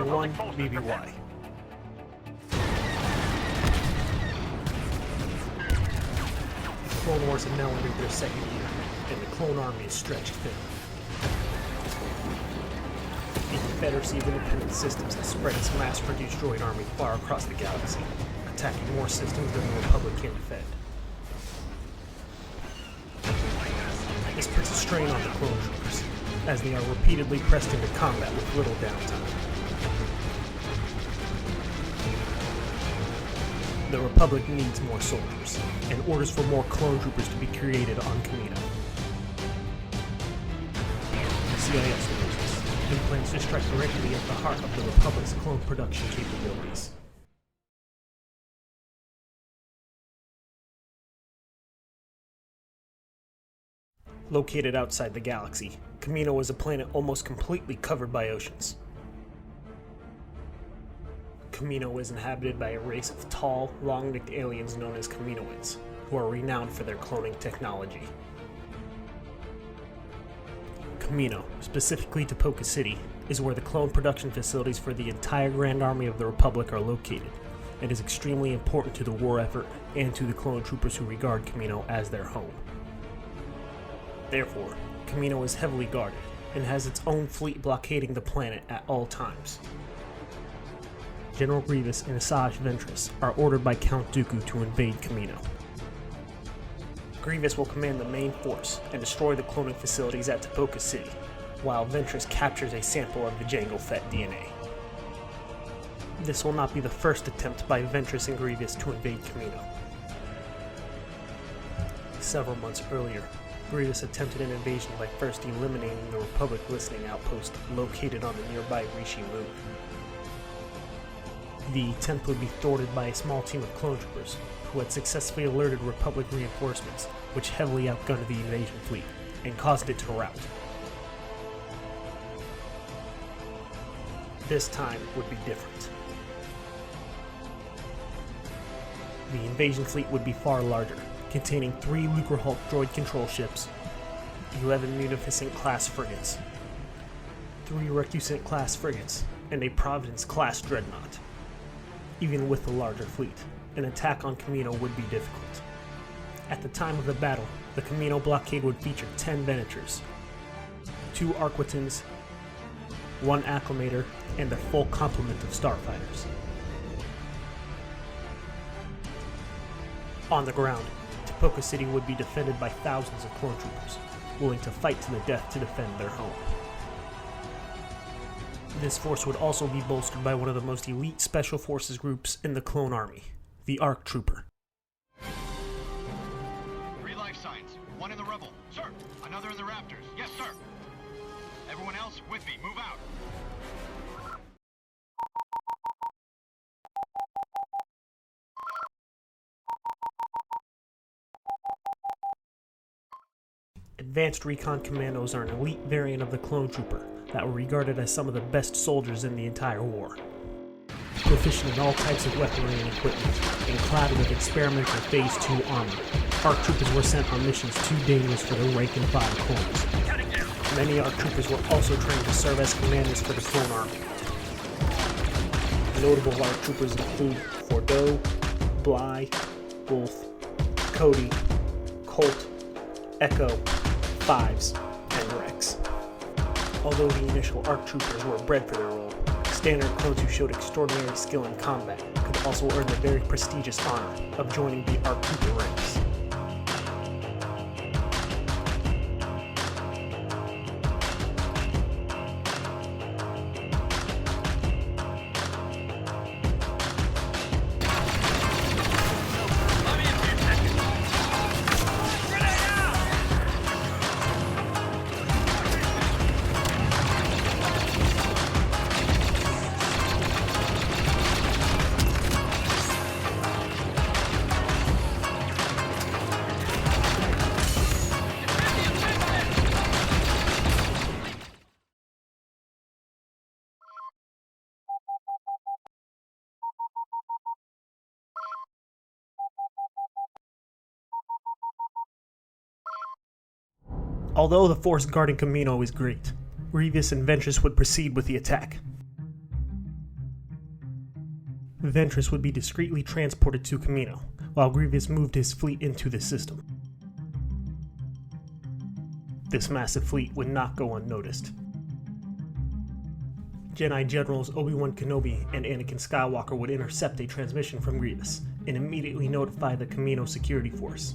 Round 1, BBY. The Clone Wars have now entered their second year, and the clone army is stretched thin. The Confederacy of Independent Systems has spread its mass-produced droid army far across the galaxy, attacking more systems than the Republic can defend. This puts a strain on the clone troopers, as they are repeatedly pressed into combat with little downtime. The Republic needs more soldiers, and orders for more clone troopers to be created on Kamino. The CIS knows this, and plans to strike directly at the heart of the Republic's clone production capabilities. Located outside the galaxy, Kamino is a planet almost completely covered by oceans. Kamino is inhabited by a race of tall, long-necked aliens known as Kaminoids, who are renowned for their cloning technology. Kamino, specifically Tapoka City, is where the clone production facilities for the entire Grand Army of the Republic are located, and is extremely important to the war effort and to the clone troopers who regard Kamino as their home. Therefore, Kamino is heavily guarded, and has its own fleet blockading the planet at all times. General Grievous and Asajj Ventress are ordered by Count Dooku to invade Kamino. Grievous will command the main force and destroy the cloning facilities at Tapoka City, while Ventress captures a sample of the Jango Fett DNA. This will not be the first attempt by Ventress and Grievous to invade Kamino. Several months earlier, Grievous attempted an invasion by first eliminating the Republic listening outpost located on the nearby Rishi moon. The attempt would be thwarted by a small team of clone troopers, who had successfully alerted Republic reinforcements, which heavily outgunned the invasion fleet, and caused it to rout. This time would be different. The invasion fleet would be far larger, containing 3 Lucrehulk droid control ships, 11 Munificent-class frigates, 3 Recusant-class frigates, and a Providence-class dreadnought. Even with the larger fleet, an attack on Kamino would be difficult. At the time of the battle, the Kamino blockade would feature 10 Venators, 2 Arquitans, 1 Acclimator, and a full complement of starfighters. On the ground, Tapoka City would be defended by thousands of clone troopers, willing to fight to the death to defend their home. This force would also be bolstered by one of the most elite special forces groups in the clone army, the ARC Trooper. 3 life signs, 1 in the rubble. Sir, another in the Raptors. Yes, sir. Everyone else with me, move out. Advanced Recon Commandos are an elite variant of the Clone Trooper that were regarded as some of the best soldiers in the entire war. Proficient in all types of weaponry and equipment, and clad with experimental Phase 2 armor, ARC Troopers were sent on missions too dangerous for the rank-and-file clones. Many ARC Troopers were also trained to serve as commanders for the Clone Army. Notable ARC Troopers include Fordo, Bly, Wolf, Cody, Colt, Echo, Fives, and Rex. Although the initial ARC Troopers were bred for their role, standard clones who showed extraordinary skill in combat could also earn the very prestigious honor of joining the ARC Trooper ranks. Although the force guarding Kamino is great, Grievous and Ventress would proceed with the attack. Ventress would be discreetly transported to Kamino, while Grievous moved his fleet into the system. This massive fleet would not go unnoticed. Jedi Generals Obi-Wan Kenobi and Anakin Skywalker would intercept a transmission from Grievous and immediately notify the Kamino security force.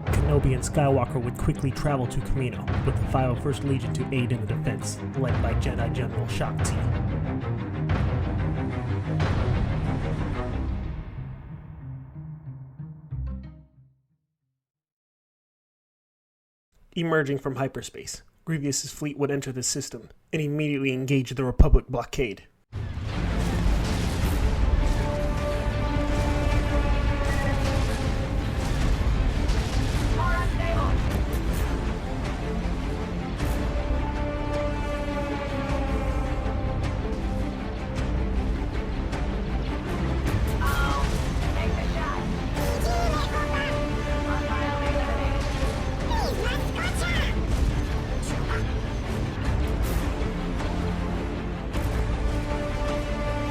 Kenobi and Skywalker would quickly travel to Kamino with the 501st Legion to aid in the defense, led by Jedi General Shaak Ti. Emerging from hyperspace, Grievous's fleet would enter the system and immediately engage the Republic blockade.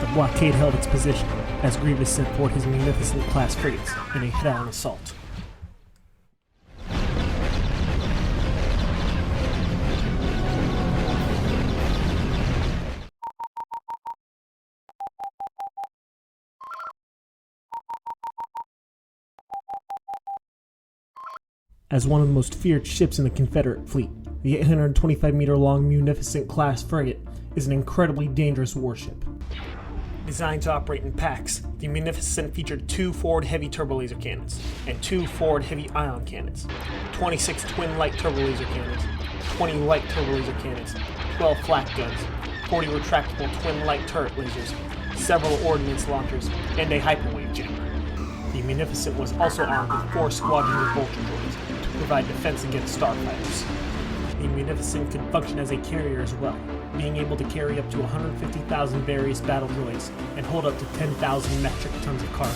The blockade held its position as Grievous sent forth his Munificent-class frigates in a head-on assault. As one of the most feared ships in the Confederate fleet, the 825-meter-long Munificent-class frigate is an incredibly dangerous warship. Designed to operate in packs, the Munificent featured 2 forward heavy turbolaser cannons and 2 forward heavy ion cannons, 26 twin light turbolaser cannons, 20 light turbolaser cannons, 12 flak guns, 40 retractable twin light turret lasers, several ordnance launchers, and a hyperwave jammer. The Munificent was also armed with 4 squadrons of Vulture droids to provide defense against starfighters. The Munificent could function as a carrier as well, being able to carry up to 150,000 various battle droids and hold up to 10,000 metric tons of cargo.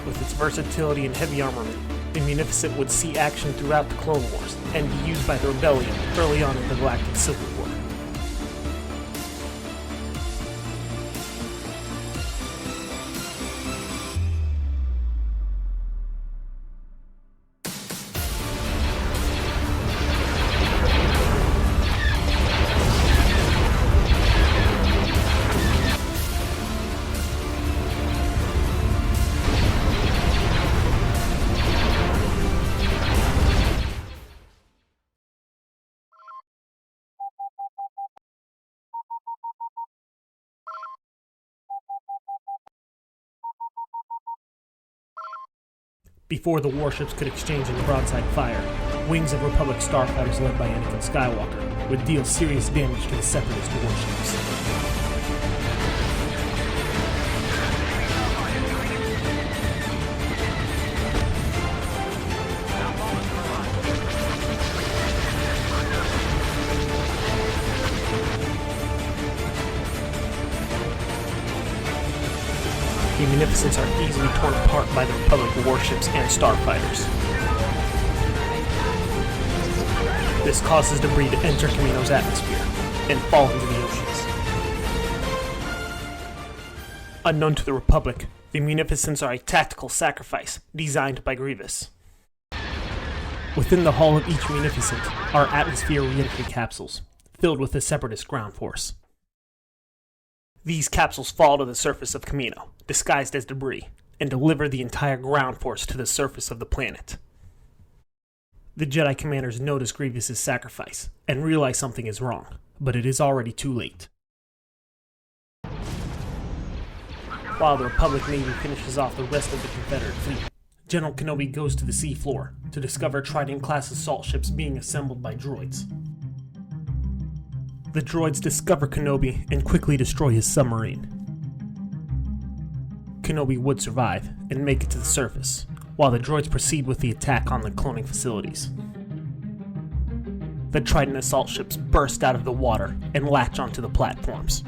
With its versatility and heavy armament, the Munificent would see action throughout the Clone Wars and be used by the Rebellion early on in the Galactic Civil War. Before the warships could exchange in broadside fire, wings of Republic starfighters led by Anakin Skywalker would deal serious damage to the Separatist warships. The Munificents are easily torn apart by the Republic warships and starfighters. This causes debris to enter Kamino's atmosphere and fall into the oceans. Unknown to the Republic, the Munificents are a tactical sacrifice designed by Grievous. Within the hull of each Munificent are atmosphere re-entry capsules, filled with the Separatist ground force. These capsules fall to the surface of Kamino, disguised as debris, and deliver the entire ground force to the surface of the planet. The Jedi commanders notice Grievous' sacrifice and realize something is wrong, but it is already too late. While the Republic Navy finishes off the rest of the Confederate fleet, General Kenobi goes to the seafloor to discover Trident-class assault ships being assembled by droids. The droids discover Kenobi and quickly destroy his submarine. Kenobi would survive and make it to the surface, while the droids proceed with the attack on the cloning facilities. The Trident assault ships burst out of the water and latch onto the platforms.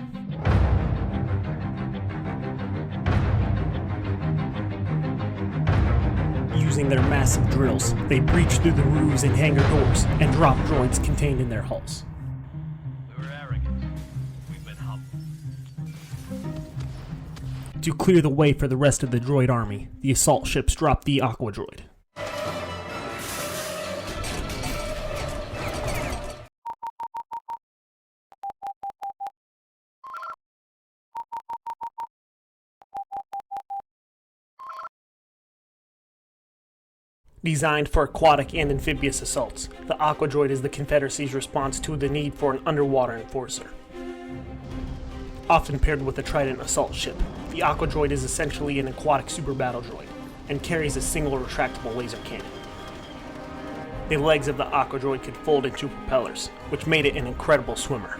Using their massive drills, they breach through the roofs and hangar doors and drop droids contained in their hulls. To clear the way for the rest of the droid army, the assault ships drop the Aqua Droid. Designed for aquatic and amphibious assaults, the Aqua Droid is the Confederacy's response to the need for an underwater enforcer. Often paired with a Trident assault ship, the Aqua Droid is essentially an aquatic super battle droid, and carries a single retractable laser cannon. The legs of the Aqua Droid could fold into propellers, which made it an incredible swimmer.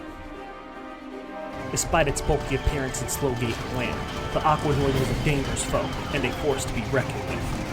Despite its bulky appearance and slow gait on land, the Aqua Droid was a dangerous foe, and a force to be reckoned with.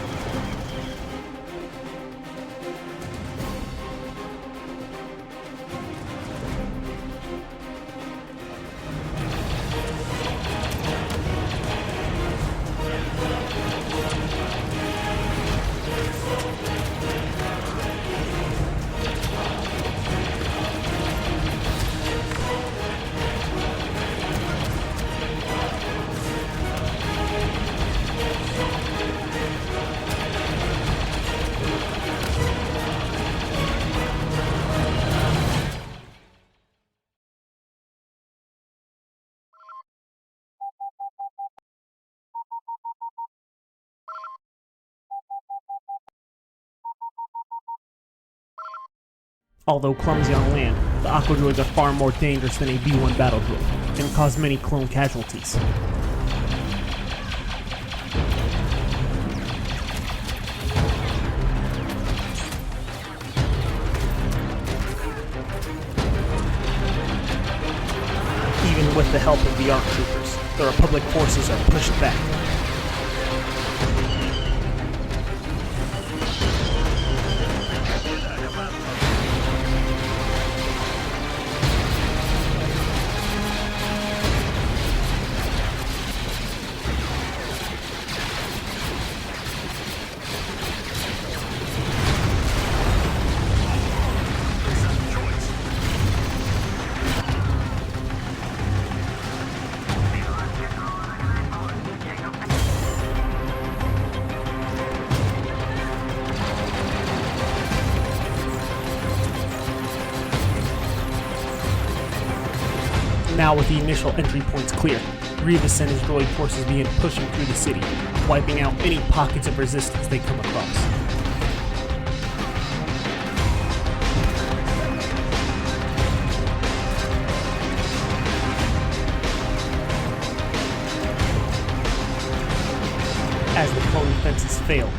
Although clumsy on land, the Aqua Droids are far more dangerous than a B-1 battle droid, and cause many clone casualties. Even with the help of the ARC troopers, the Republic forces are pushed back. Now with the initial entry points clear, Grievous and his droid forces begin pushing through the city, wiping out any pockets of resistance they come across. As the clone defenses fail,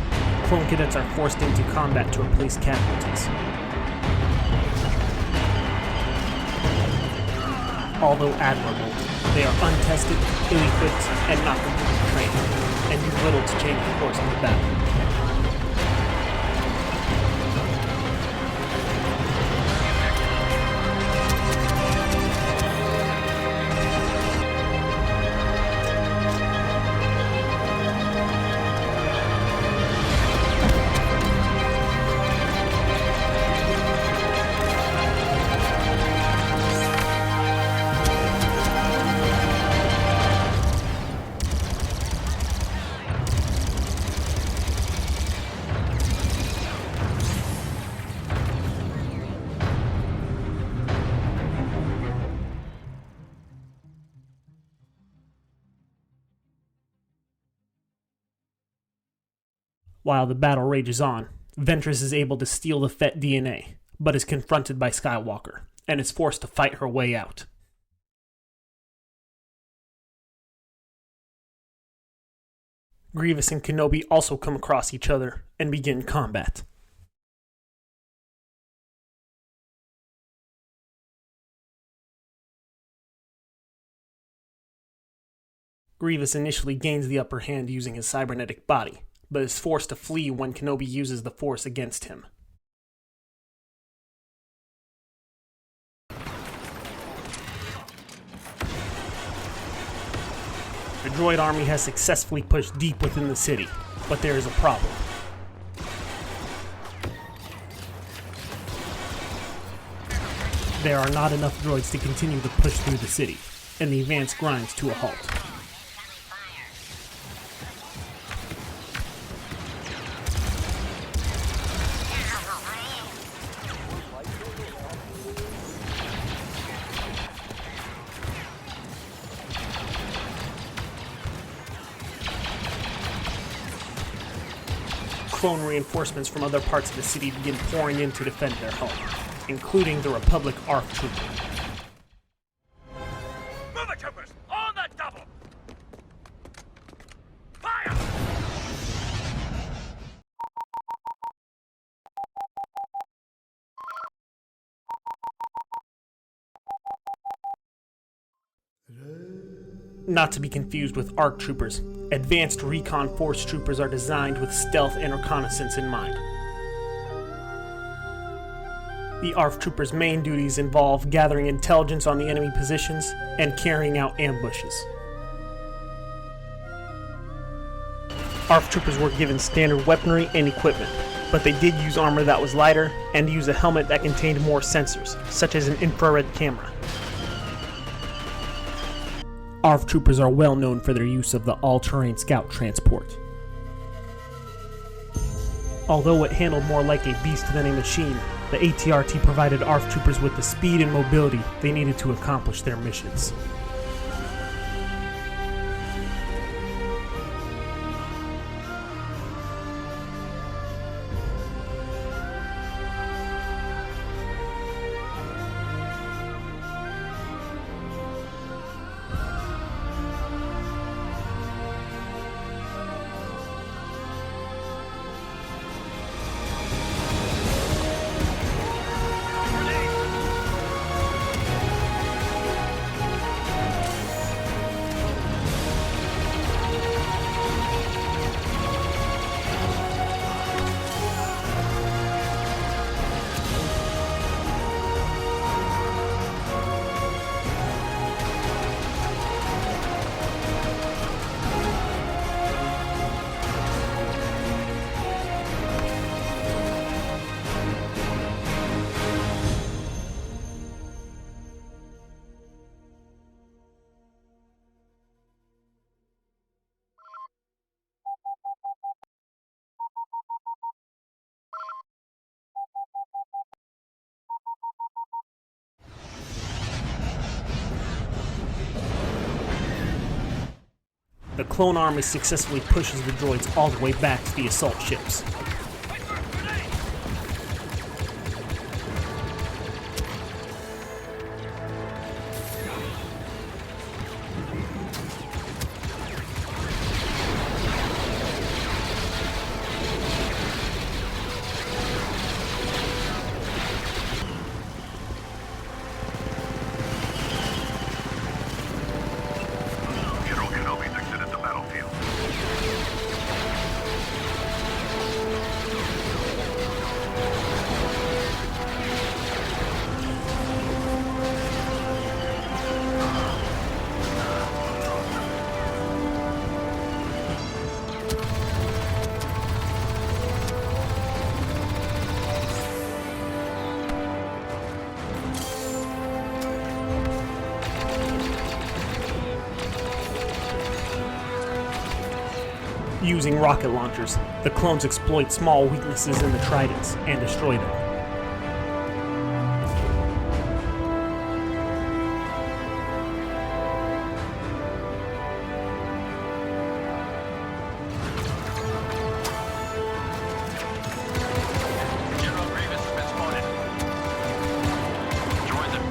clone cadets are forced into combat to replace casualties. Although admirable, they are untested, ill-equipped, and not completely trained, and do little to change the course of the battle. While the battle rages on, Ventress is able to steal the Fett DNA, but is confronted by Skywalker, and is forced to fight her way out. Grievous and Kenobi also come across each other and begin combat. Grievous initially gains the upper hand using his cybernetic body, but is forced to flee when Kenobi uses the Force against him. The droid army has successfully pushed deep within the city, but there is a problem. There are not enough droids to continue to push through the city, and the advance grinds to a halt. clone reinforcements from other parts of the city begin pouring in to defend their home, including the Republic ARC trooper. Move it, troopers! On the double! Fire! Not to be confused with ARC troopers, advanced recon force troopers are designed with stealth and reconnaissance in mind. The ARC troopers' main duties involve gathering intelligence on the enemy positions and carrying out ambushes. ARC troopers were given standard weaponry and equipment, but they did use armor that was lighter and use a helmet that contained more sensors, such as an infrared camera. ARC troopers are well known for their use of the all-terrain scout transport. Although it handled more like a beast than a machine, the ATRT provided ARC troopers with the speed and mobility they needed to accomplish their missions. The clone army successfully pushes the droids all the way back to the assault ships. Using rocket launchers, the clones exploit small weaknesses in the Tridents and destroy them. General Grievous has been spotted. Join them.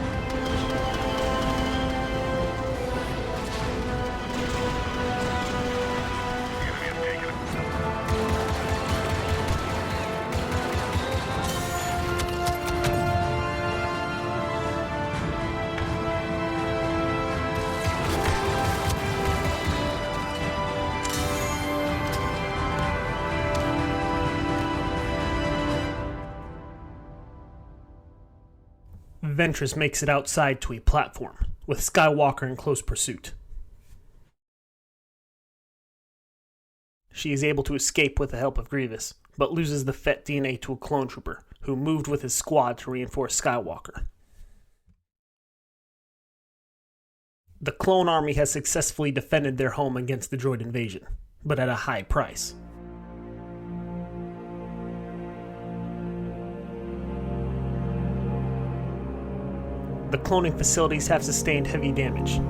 Ventress makes it outside to a platform, with Skywalker in close pursuit. She is able to escape with the help of Grievous, but loses the Fett DNA to a clone trooper, who moved with his squad to reinforce Skywalker. The clone army has successfully defended their home against the droid invasion, but at a high price. The cloning facilities have sustained heavy damage.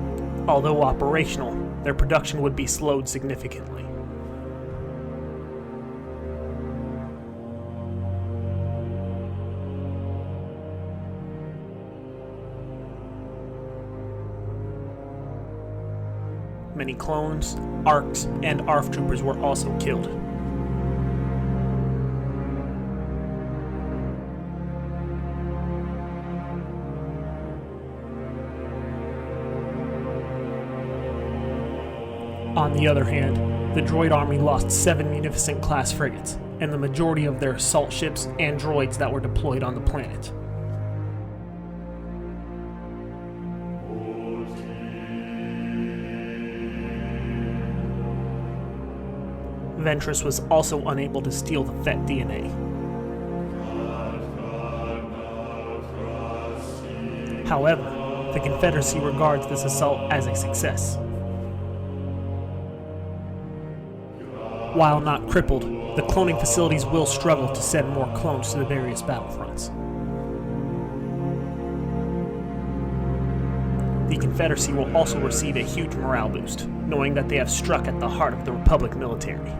Although operational, their production would be slowed significantly. Many clones, ARCs, and ARF troopers were also killed. On the other hand, the droid army lost 7 Munificent-class frigates, and the majority of their assault ships and droids that were deployed on the planet. Ventress was also unable to steal the Fett DNA. However, the Confederacy regards this assault as a success. While not crippled, the cloning facilities will struggle to send more clones to the various battlefronts. The Confederacy will also receive a huge morale boost, knowing that they have struck at the heart of the Republic military.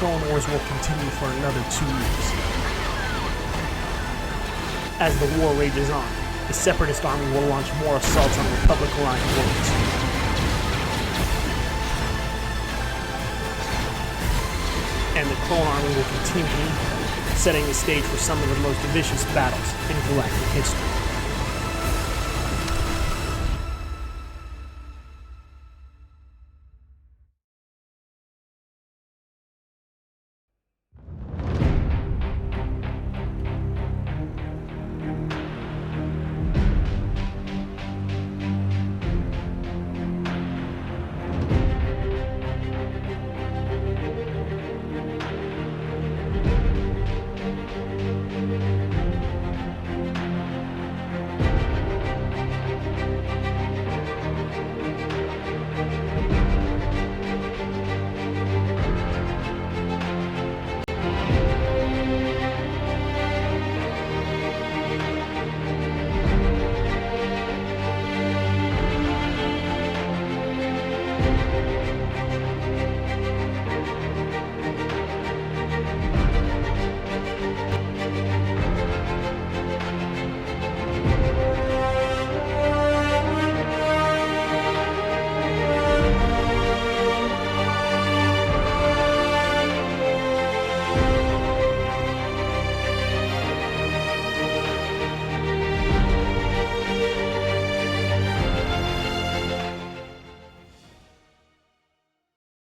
Clone Wars will continue for another 2 years. As the war rages on, the Separatist Army will launch more assaults on Republic-aligned worlds. And the Clone Army will continue, setting the stage for some of the most vicious battles in galactic history.